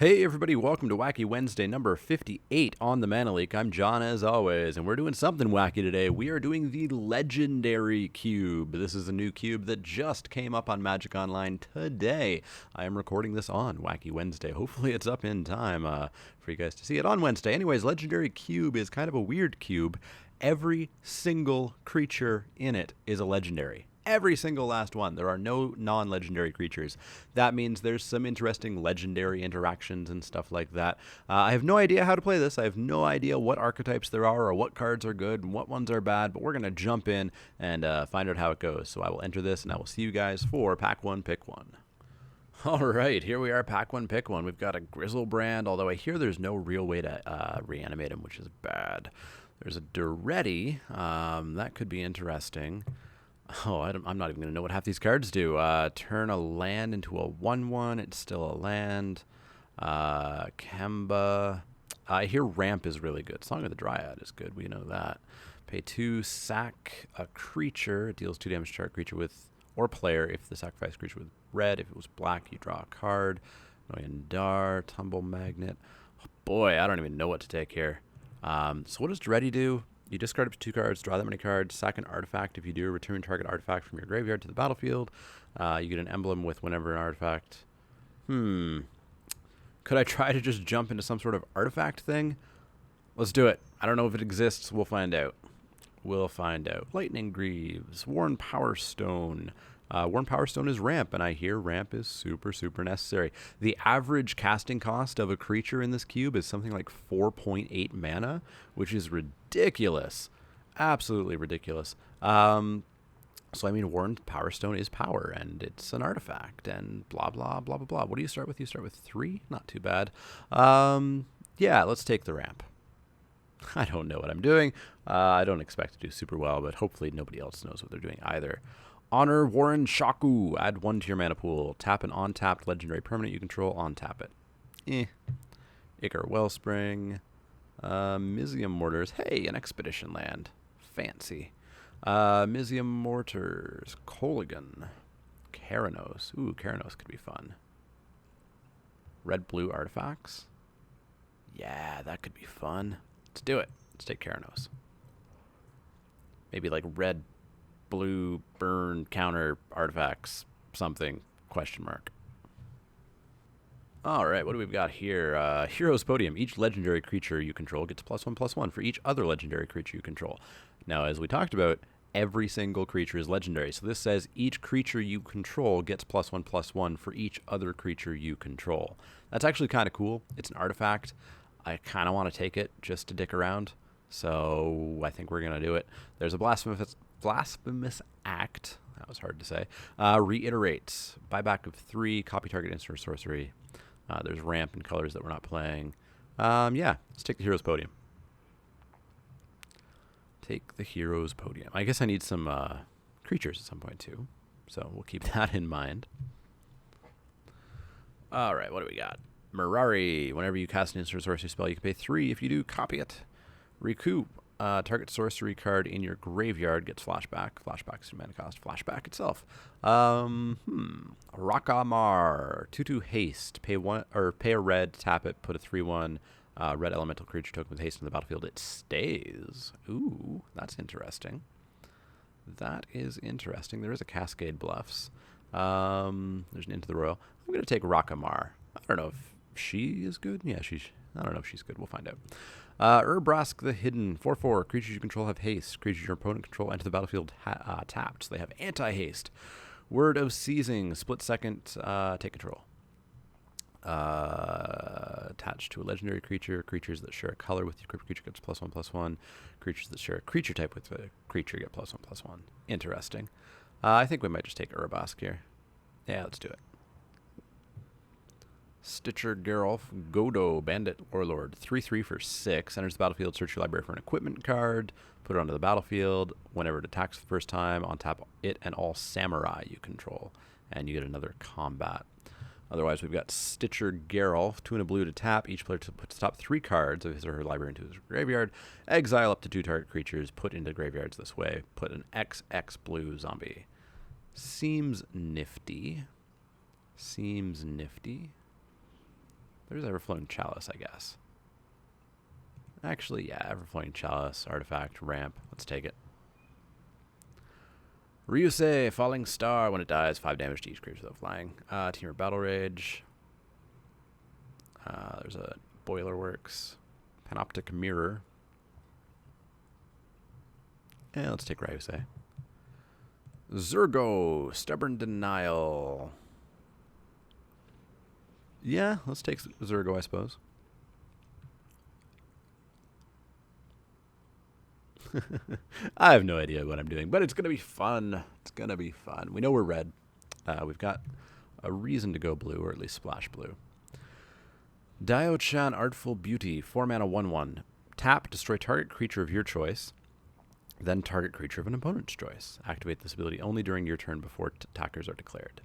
Hey everybody, welcome to Wacky Wednesday number 58 on the Mana Leak. I'm John as always, and we're doing something wacky today. We are doing the Legendary Cube. This is a new cube that just came up on Magic Online today. I am recording this on Wacky Wednesday. Hopefully it's up in time for you guys to see it on Wednesday. Anyways, Legendary Cube is kind of a weird cube. Every single creature in it is a legendary. Every single last one. There are no non-legendary creatures. That means there's some interesting legendary interactions and stuff like that. I have no idea how to play this. I have no idea what archetypes there are or what cards are good and what ones are bad, but we're going to jump in and find out how it goes. So I will enter this and I will see you guys for Pack 1, Pick 1. All right, here we are, Pack 1, Pick 1. We've got a Grizzlebrand, although I hear there's no real way to reanimate him, which is bad. There's a Duretti. That could be interesting. Oh, I'm not even going to know what half these cards do. Turn a land into a 1/1. It's still a land. Kemba. I hear Ramp is really good. Song of the Dryad is good. We know that. Pay 2, sack a creature. It deals 2 damage to target creature with, or player if the sacrifice creature was red. If it was black, you draw a card. Noyandar, Tumble Magnet. Oh, boy, I don't even know what to take here. So what does Duretti do? You discard up to 2 cards, draw that many cards, sack an artifact. If you do, return target artifact from your graveyard to the battlefield. You get an emblem with whenever an artifact. Could I try to just jump into some sort of artifact thing? Let's do it. I don't know if it exists. We'll find out. We'll find out. Lightning Greaves, Worn Power Stone. Worn Power Stone is ramp, and I hear ramp is super, super necessary. The average casting cost of a creature in this cube is something like 4.8 mana, which is ridiculous. Absolutely ridiculous. So, I mean, Worn Power Stone is power, and it's an artifact, and blah, blah, blah, blah, blah. What do you start with? You start with 3? Not too bad. Yeah, let's take the ramp. I don't know what I'm doing. I don't expect to do super well, but hopefully nobody else knows what they're doing either. Honor Warren Shaku. Add 1 to your mana pool. Tap an untapped legendary permanent you control. Untap it. Icar Wellspring. Mizium Mortars. Hey, an expedition land. Fancy. Mizium Mortars. Colligan. Keranos. Ooh, Keranos could be fun. Red-blue artifacts. Yeah, that could be fun. Let's do it. Let's take Keranos. Maybe like red, blue, burn, counter, artifacts, something, question mark. All right, what do we've got here? Hero's Podium. Each legendary creature you control gets +1/+1 for each other legendary creature you control. Now, as we talked about, every single creature is legendary. So this says each creature you control gets +1/+1 for each other creature you control. That's actually kind of cool. It's an artifact. I kind of want to take it just to dick around. So I think we're going to do it. There's a blasphemous act. That was hard to say. Reiterate. Buyback of 3. Copy target instant or sorcery. There's ramp and colors that we're not playing. Yeah, let's take the Hero's Podium. Take the Hero's Podium. I guess I need some creatures at some point too. So we'll keep that in mind. All right, what do we got? Mirari. Whenever you cast an instant or sorcery spell, you can pay 3. If you do, copy it. Recoup. Target sorcery card in your graveyard gets flashback. Flashback's to mana cost. Flashback itself. Rakamar. 2/2 haste. Pay 1 or pay a red. Tap it. Put a 3/1 red elemental creature token with haste on the battlefield. It stays. Ooh, that's interesting. That is interesting. There is a Cascade Bluffs. There's an Into the Royal. I'm gonna take Rakamar. I don't know if she is good. Yeah, I don't know if she's good. We'll find out. Urbrask the Hidden. 4/4. Creatures you control have haste. Creatures your opponent control enter the battlefield tapped. So they have anti-haste. Word of Seizing. Split second. Take control. Attached to a legendary creature. Creatures that share a color with your creature gets +1/+1. Creatures that share a creature type with a creature get +1/+1. Interesting. I think we might just take Urbrask here. Yeah, let's do it. Stitcher Geralf, Godo, Bandit Warlord, 3/3 for 6. Enters the battlefield, search your library for an equipment card, put it onto the battlefield. Whenever it attacks the first time, untap it and all samurai you control, and you get another combat. Otherwise, we've got Stitcher Geralf, 2 and a blue to tap. Each player puts the top 3 cards of his or her library into his graveyard. Exile up to 2 target creatures, put into graveyards this way. Put an XX blue zombie. Seems nifty. There's Everflowing Chalice, I guess. Actually, yeah, Everflowing Chalice, artifact, ramp. Let's take it. Ryusei, Falling Star. When it dies, 5 damage to each creature without flying. Teamer Battle Rage. There's a Boiler Works. Panoptic Mirror. And let's take Ryusei. Zurgo, Stubborn Denial. Yeah, let's take Zurgo, I suppose. I have no idea what I'm doing, but it's going to be fun. It's going to be fun. We know we're red. We've got a reason to go blue, or at least splash blue. Dio-chan Artful Beauty, 4 mana 1/1. Tap, destroy target creature of your choice, then target creature of an opponent's choice. Activate this ability only during your turn before attackers are declared.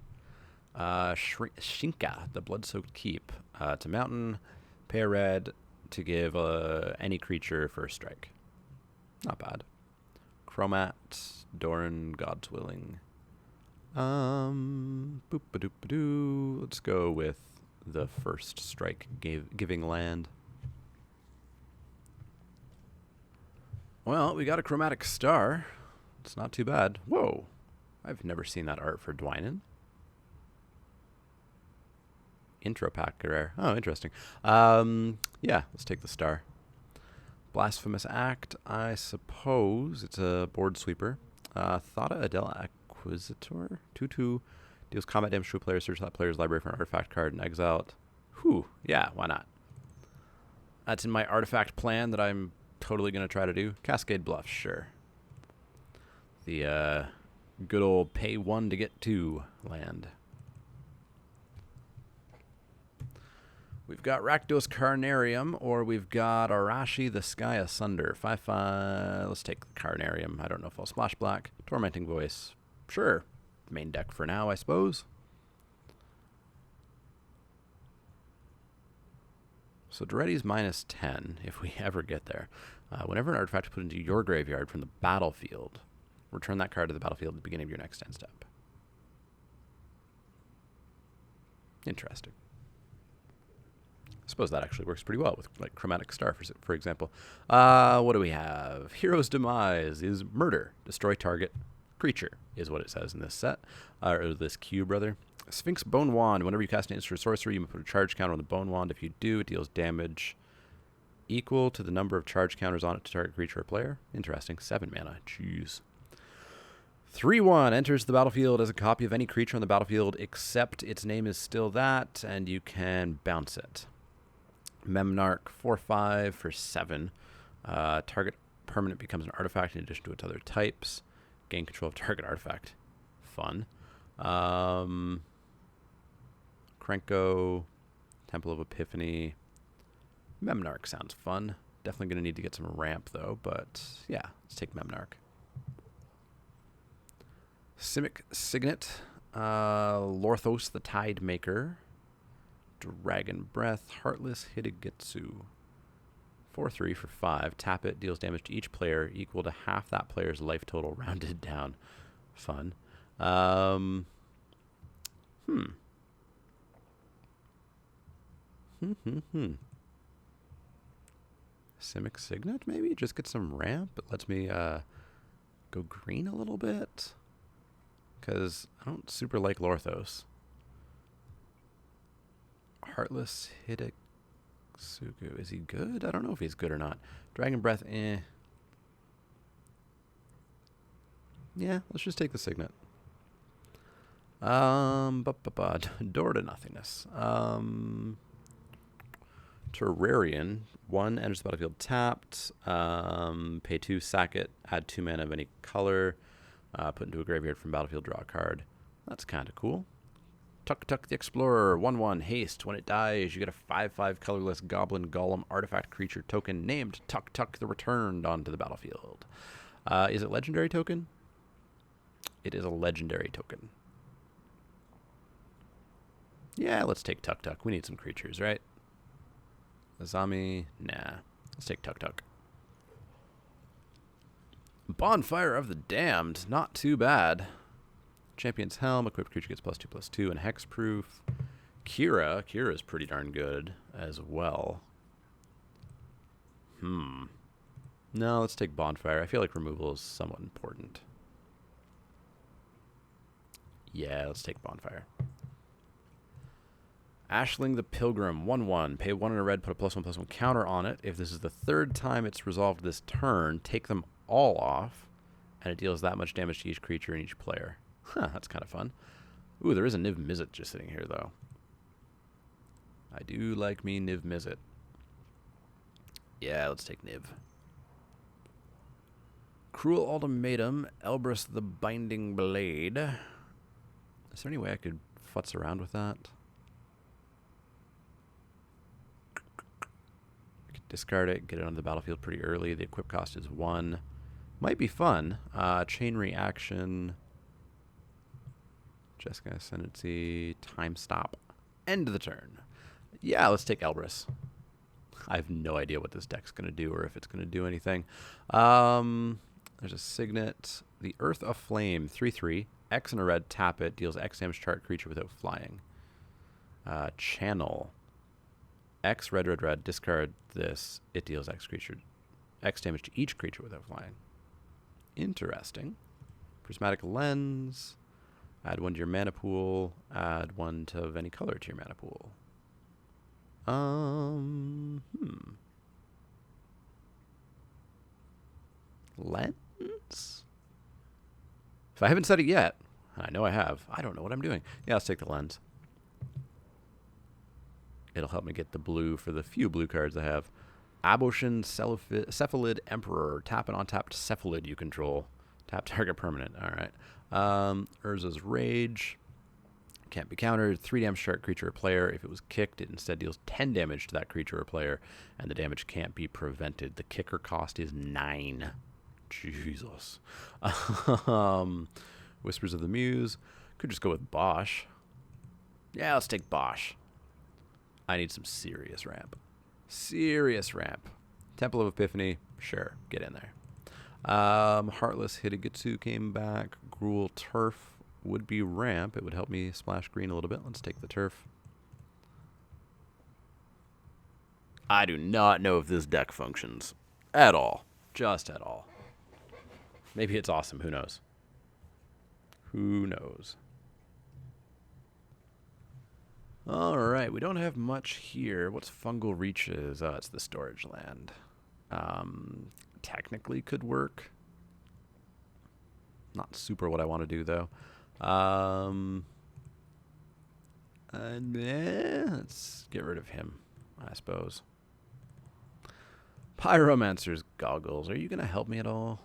Shinka, the Blood-Soaked Keep. It's a mountain. Pay a red to give any creature first strike. Not bad. Chromat, Doran, God's Willing. Boop-a-doop-a-doo. Let's go with the first strike giving land. Well, we got a Chromatic Star. It's not too bad. Whoa. I've never seen that art for Dwynen. Intro pack rare. Oh, interesting. Yeah, let's take the star. Blasphemous Act, I suppose. It's a board sweeper. Thada Adel Acquisitor. 2/2. Deals combat damage to a player. Search that player's library for an artifact card and exile it. Whew. Yeah, why not? That's in my artifact plan that I'm totally going to try to do. Cascade Bluff, sure. The good old pay 1 to get 2 land. We've got Rakdos Carnarium, or we've got Arashi the Sky Asunder. 5/5. Let's take the Carnarium. I don't know if I'll splash black. Tormenting Voice. Sure. Main deck for now, I suppose. So Dreddy's -10, if we ever get there. Whenever an artifact is put into your graveyard from the battlefield, return that card to the battlefield at the beginning of your next end step. Interesting. I suppose that actually works pretty well with like Chromatic Star, for example. What do we have? Hero's Demise is murder. Destroy target creature is what it says in this set. Or this cube, rather. Sphinx Bone Wand. Whenever you cast an instant or sorcery, you may put a charge counter on the Bone Wand. If you do, it deals damage equal to the number of charge counters on it to target creature or player. Interesting. 7 mana. Jeez. 3/1 enters the battlefield as a copy of any creature on the battlefield except its name is still that, and you can bounce it. Memnarch, 4/5 for 7. Target permanent becomes an artifact in addition to its other types. Gain control of target artifact. Fun. Krenko, Temple of Epiphany. Memnarch sounds fun. Definitely going to need to get some ramp, though, but yeah, let's take Memnarch. Simic Signet, Lorthos the Tide Maker. Dragon Breath, Heartless Hidegetsu. 4/3 for 5. Tap it, deals damage to each player equal to half that player's life total rounded down. Fun. Simic Signet, maybe? Just get some ramp. It lets me go green a little bit. Because I don't super like Lorthos. Heartless Hidetsugu. Is he good? I don't know if he's good or not. Dragon Breath, eh. Yeah, let's just take the Signet. Door to Nothingness. Terrarian. 1 enters the battlefield tapped. Pay 2, sack it. Add 2 mana of any color. Put into a graveyard from battlefield, draw a card. That's kind of cool. Tuk Tuk the Explorer, 1/1 haste. When it dies, you get a 5/5 colorless Goblin Golem artifact creature token named Tuk Tuk the Returned onto the battlefield. Is it legendary token? It is a legendary token. Yeah, let's take Tuk Tuk. We need some creatures, right? Azami, nah. Let's take Tuk Tuk. Bonfire of the Damned, not too bad. Champion's Helm, equipped creature gets +2/+2 and hexproof. Kira. Kira's pretty darn good as well. No, let's take Bonfire. I feel like removal is somewhat important. Yeah, let's take Bonfire. Ashling the Pilgrim, 1/1. Pay 1 and a red, put a +1/+1 counter on it. If this is the third time it's resolved this turn, take them all off, and it deals that much damage to each creature and each player. Huh, that's kind of fun. Ooh, there is a Niv Mizzet just sitting here, though. I do like me Niv Mizzet. Yeah, let's take Niv. Cruel Ultimatum, Elbrus the Binding Blade. Is there any way I could futz around with that? I could discard it, get it on the battlefield pretty early. The equip cost is 1. Might be fun. Chain Reaction. Jessica Ascendancy. Time Stop. End of the turn. Yeah, let's take Elbrus. I have no idea what this deck's going to do or if it's going to do anything. There's a Signet. The Earth of Flame, 3/3. X and a red, tap it. Deals X damage to target creature without flying. Channel. X, red, red, red. Discard this. It deals X damage to each creature without flying. Interesting. Prismatic Lens. Add 1 to your mana pool. Add 1 of any color to your mana pool. Lens? If I haven't said it yet, and I know I have, I don't know what I'm doing. Yeah, let's take the Lens. It'll help me get the blue for the few blue cards I have. Aboshan Cephalid Emperor. Tap an untapped Cephalid you control. Tap target permanent. All right. Urza's Rage. Can't be countered. 3 damage to target creature or player. If it was kicked, it instead deals 10 damage to that creature or player, and the damage can't be prevented. The kicker cost is 9. Jesus. Whispers of the Muse. Could just go with Bosch. Yeah, let's take Bosch. I need some serious ramp. Serious ramp. Temple of Epiphany. Sure, get in there. Heartless Hidegutsu came back. Gruul Turf would be ramp. It would help me splash green a little bit. Let's take the turf. I do not know if this deck functions at all. Just at all. Maybe it's awesome. Who knows? Who knows? All right. We don't have much here. What's Fungal Reaches? Oh, it's the storage land. Technically could work. Not super what I want to do, though. Let's get rid of him, I suppose. Pyromancer's Goggles. Are you going to help me at all?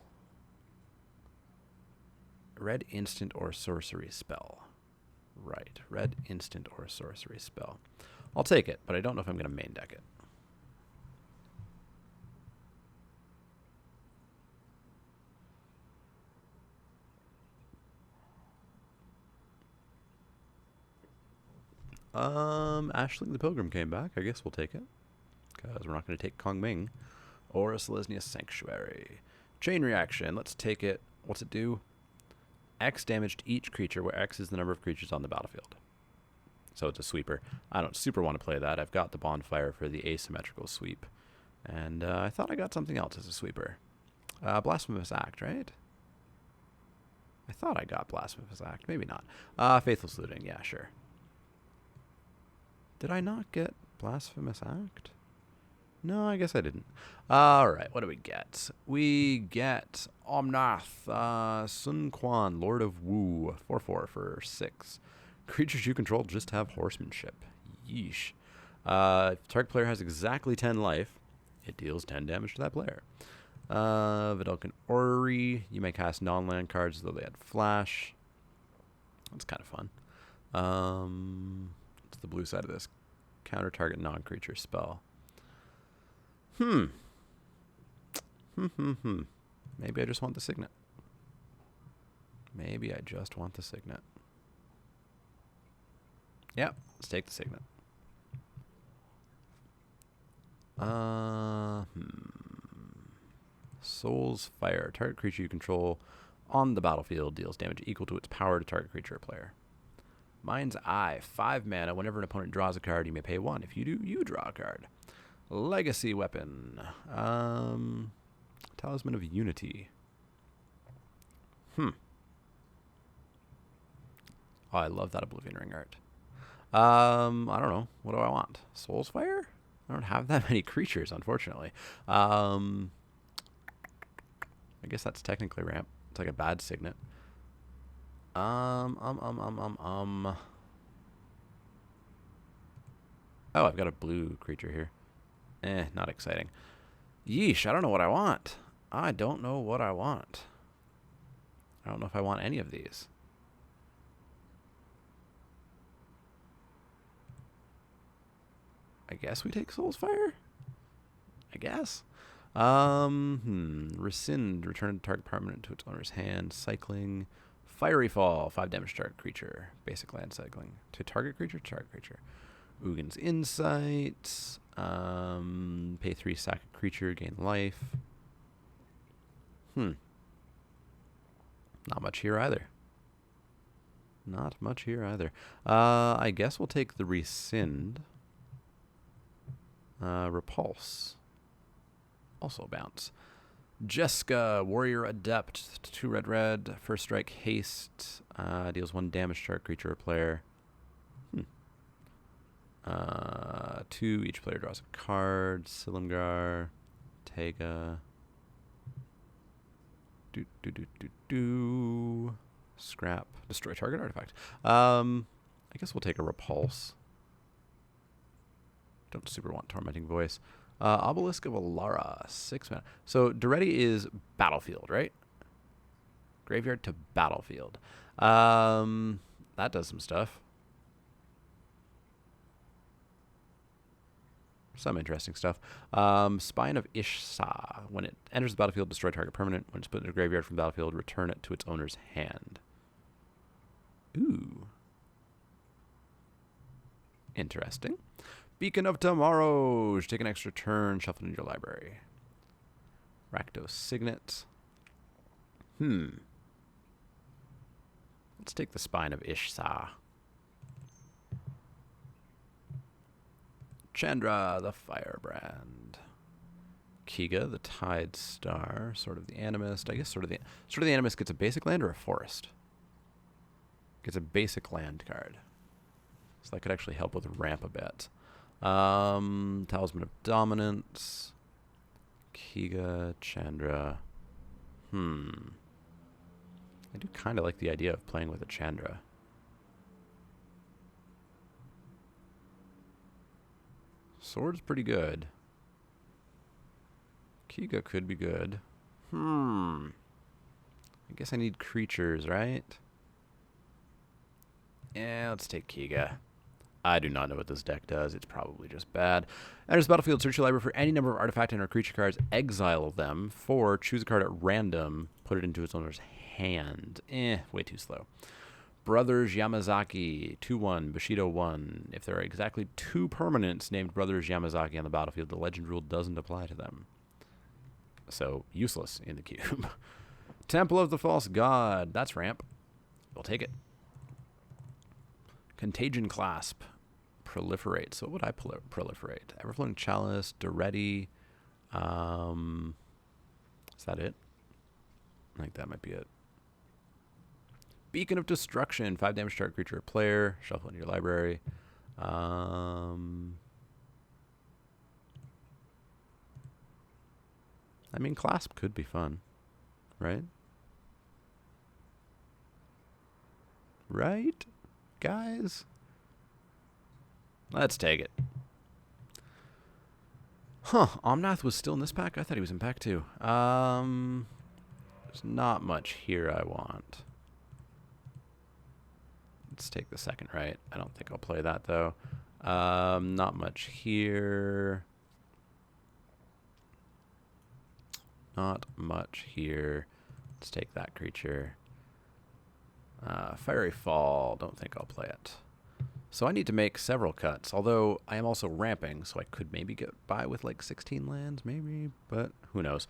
Red instant or sorcery spell. Right. Red instant or sorcery spell. I'll take it, but I don't know if I'm going to main deck it. Ashling the Pilgrim came back. I guess we'll take it. Because we're not going to take Kong Ming or a Selesnya Sanctuary. Chain Reaction. Let's take it. What's it do? X damage to each creature, where X is the number of creatures on the battlefield. So it's a sweeper. I don't super want to play that. I've got the Bonfire for the asymmetrical sweep. And I thought I got something else as a sweeper. Blasphemous Act, right? I thought I got Blasphemous Act. Maybe not. Faithless Looting. Yeah, sure. Did I not get Blasphemous Act? No, I guess I didn't. All right, what do we get? We get Omnath, Sun Quan, Lord of Wu, 4/4 for 6. Creatures you control just have horsemanship. Yeesh. If target player has exactly 10 life, it deals 10 damage to that player. Vidalcan Orrery. You may cast non-land cards as though they had flash. That's kind of fun. What's the blue side of this? Counter target non-creature spell. Maybe I just want the Signet. Maybe I just want the Signet. Yep, let's take the Signet. Soul's Fire. Target creature you control on the battlefield deals damage equal to its power to target creature or player. Mind's Eye, 5 mana. Whenever an opponent draws a card, you may pay 1. If you do, you draw a card. Legacy Weapon. Talisman of Unity. Oh, I love that Oblivion Ring art. I don't know. What do I want? Soulsfire? I don't have that many creatures, unfortunately. I guess that's technically ramp. It's like a bad signet. Oh, I've got a blue creature here. Not exciting. Yeesh, I don't know what I want. I don't know what I want. I don't know if I want any of these. I guess we take Soulsfire? I guess. Rescind. Return target permanent to its owner's hand. Cycling. Fiery Fall. 5 damage to target creature. Basic land cycling. To target creature? Target creature. Ugin's Insight. Pay 3, sack a creature, gain life. Not much here either. Not much here either. I guess we'll take the Rescind. Repulse. Also bounce. Jeska, Warrior Adept. 2 red. First strike, haste. Deals 1 damage to our creature or player. 2, each player draws a card. Silumgar. Tega. Scrap. Destroy target artifact. I guess we'll take a Repulse. Don't super want Tormenting Voice. Obelisk of Alara, 6 mana. So Duretti is battlefield, right? Graveyard to battlefield. That does some stuff. Some interesting stuff. Spine of Ishsa. When it enters the battlefield, destroy target permanent. When it's put in a graveyard from the battlefield, return it to its owner's hand. Ooh. Interesting. Beacon of Tomorrow. Take an extra turn. Shuffle into your library. Rakdos Signet. Let's take the Spine of Ishsa. Chandra, the Firebrand. Kiga, the Tide Star. Sword of the Animist. I guess Sword of the Animist gets a basic land or a forest? Gets a basic land card. So that could actually help with ramp a bit. Talisman of Dominance. Kiga, Chandra. I do kind of like the idea of playing with a Chandra. Sword's pretty good. Kiga could be good. I guess I need creatures, right? Yeah, let's take Kiga. I do not know what this deck does. It's probably just bad. Enters the battlefield, search your library for any number of artifact and/or creature cards, exile them. 4, choose a card at random, put it into its owner's hand. Way too slow. Brothers Yamazaki, 2/1, Bushido 1. If there are exactly 2 permanents named Brothers Yamazaki on the battlefield, the legend rule doesn't apply to them. So, useless in the cube. Temple of the False God. That's ramp. We'll take it. Contagion Clasp. Proliferate. So what would I proliferate? Everflowing Chalice, Duretti. Is that it? I think that might be it. Beacon of Destruction. 5 damage to target creature or player. Shuffle into your library. I mean, Clasp could be fun. Right? Right? Guys? Let's take it. Omnath was still in this pack? I thought he was in pack 2. There's not much here I want. Let's take the second right. I don't think I'll play that, though. Not much here. Not much here. Let's take that creature. Fiery Fall. Don't think I'll play it. So I need to make several cuts, although I am also ramping, so I could maybe get by with like 16 lands, maybe, but who knows.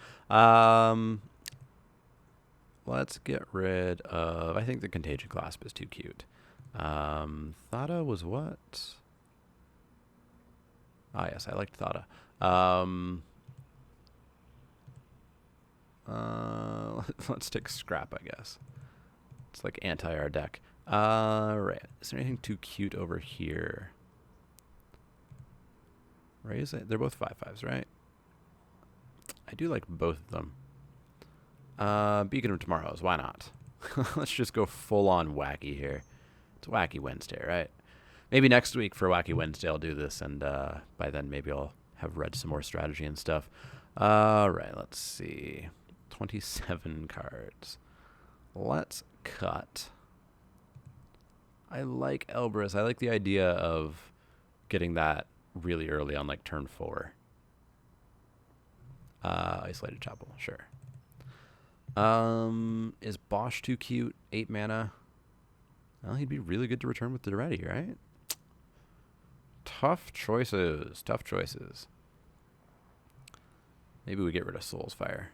Let's get rid of... I think the Contagion Clasp is too cute. Thada was what? Ah, yes, I liked Thada. Let's take Scrap, I guess. It's like anti our deck. Right. Is there anything too cute over here? Raise it. They're both 5/5s, right? I do like both of them. Beacon of Tomorrows. Why not? Let's just go full on wacky here. It's Wacky Wednesday, right? Maybe next week for Wacky Wednesday I'll do this, and by then maybe I'll have read some more strategy and stuff. All right, let's see. 27 cards. Let's cut. I like Elbrus. I like the idea of getting that really early on, like turn 4. Isolated Chapel, sure. Is Bosch too cute? 8 mana. Well, he'd be really good to return with the ready, right? Tough choices. Tough choices. Maybe we get rid of Soul's Fire.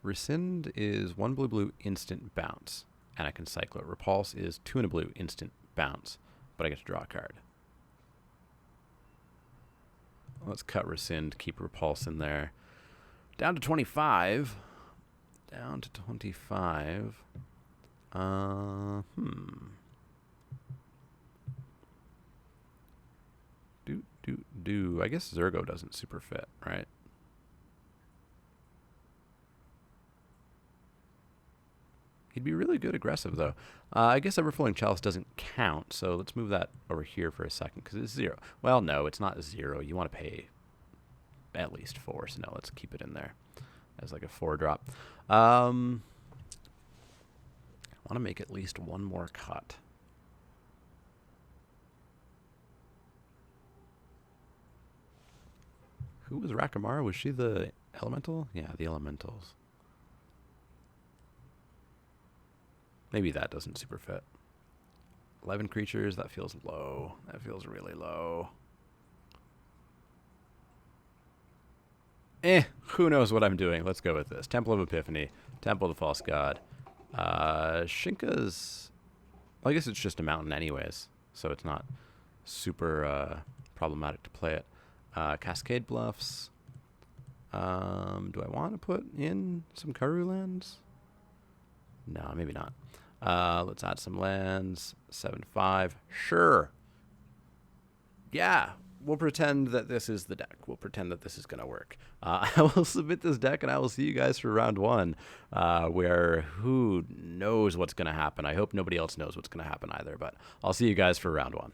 Rescind is 1 blue instant bounce, and I can cycle it. Repulse is 2 and a blue instant bounce, but I get to draw a card. Let's cut Rescind, keep Repulse in there. Down to 25. Down to 25. I guess Zergo doesn't super fit, right? He'd be really good aggressive, though. I guess Everflowing Chalice doesn't count, so let's move that over here for a second, because it's 0. Well, no, it's not 0. You want to pay at least 4, so no, let's keep it in there as like a 4-drop. I want to make at least one more cut. Who was Rakamara? Was she the elemental? Yeah, the elementals. Maybe that doesn't super fit. 11 creatures, that feels low. That feels really low. Who knows what I'm doing? Let's go with this. Temple of Epiphany, Temple of the False God. Shinka's... Well, I guess it's just a mountain anyways, so it's not super problematic to play it. Cascade Bluffs. Do I want to put in some Karoo lands? No, maybe not. Let's add some lands. 7/5. Sure. Yeah. We'll pretend that this is the deck. We'll pretend that this is going to work. I will submit this deck, and I will see you guys for round 1, where who knows what's going to happen. I hope nobody else knows what's going to happen either, but I'll see you guys for round 1.